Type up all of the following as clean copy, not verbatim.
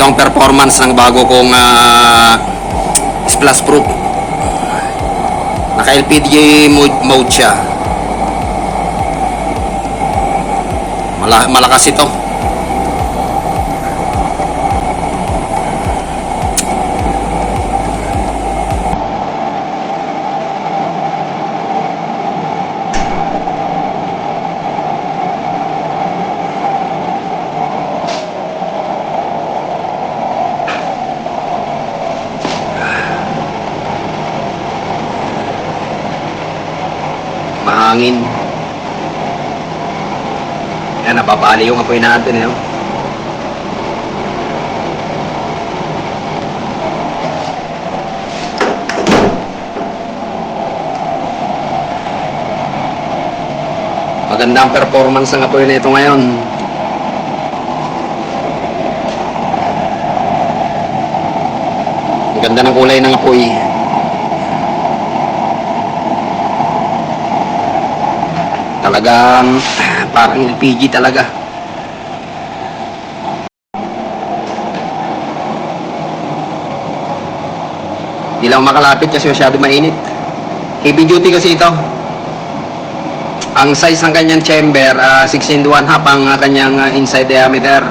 ang performance ng bago kong splash proof. Naka LPG mode siya. Malakas ito. Mahangin. Yan, napapali yung apoy natin eh. Magandang performance ng apoy na ito ngayon. Ang ganda ng kulay ng apoy. Talagang parang LPG talaga. Hindi lang makalapit kasi masyado mainit. Heavy duty kasi ito. Ang size ng kanyang chamber, 16 1/2 ang kanyang inside diameter.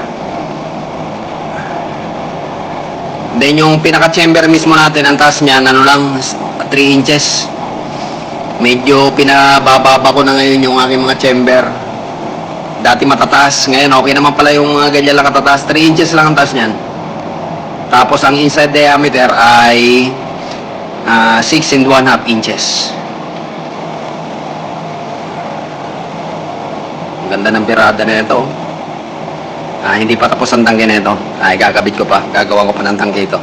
Then yung pinaka-chamber mismo natin, ang taas niyan, ano lang, 3 inches. Medyo pinabababa ko na ngayon yung aking mga chamber. Dati matataas, ngayon okay naman pala yung ganyan lang katataas. 3 inches lang ang taas niyan. Tapos ang inside diameter ay 6 1/2 inches. Ang ganda ng pirada na ito. Hindi pa tapos ang tangke na ito. Gagabit ko pa, gagawa ko pa ng tangke ito.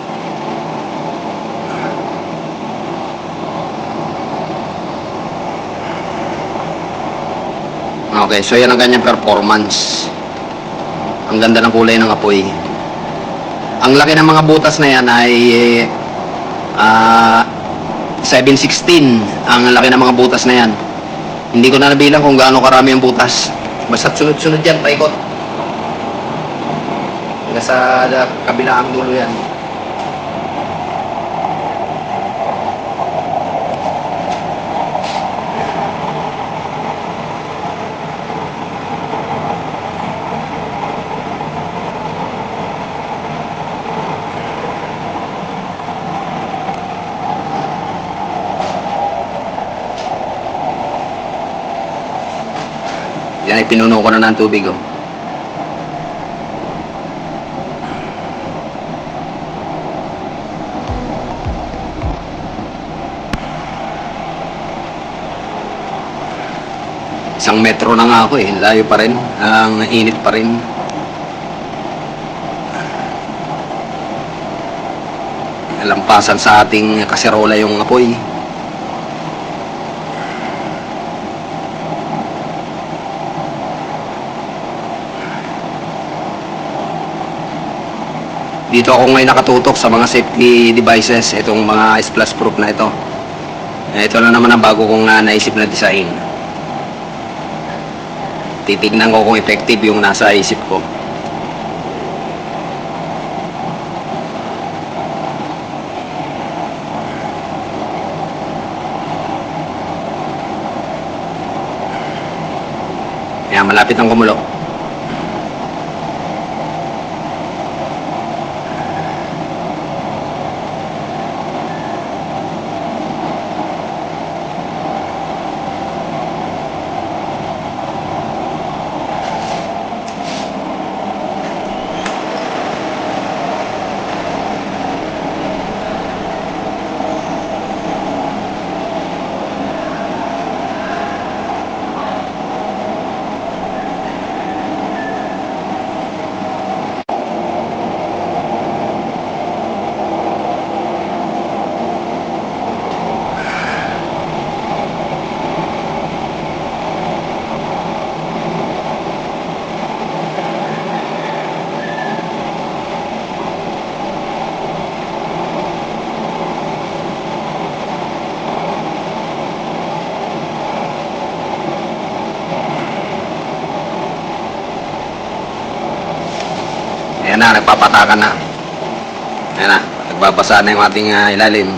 Okay, so yan ang kanyang performance. Ang ganda ng kulay ng apoy. Ang laki ng mga butas na yan ay 7/16. Ang laki ng mga butas na yan. Hindi ko na nabilang kung gaano karami ang butas. Basta sunod-sunod yan, paikot. Hanggang sa kabilang dulo yan. Yan ay pinuno ko na ng tubig, oh. Isang metro na nga ako eh. Layo pa rin. Ang init pa rin. Lampasan sa ating kaserola yung apoy. Dito ako ngayon nakatutok sa mga safety devices, itong mga splash proof na ito. Ito na naman ang bago kong naisip na design. Titignan ko kung effective yung nasa isip ko. Ayan, malapit ang kumulo. Ayan na, nagpapatakan na. Ayan na, nagbabasa na yung ating ilalim.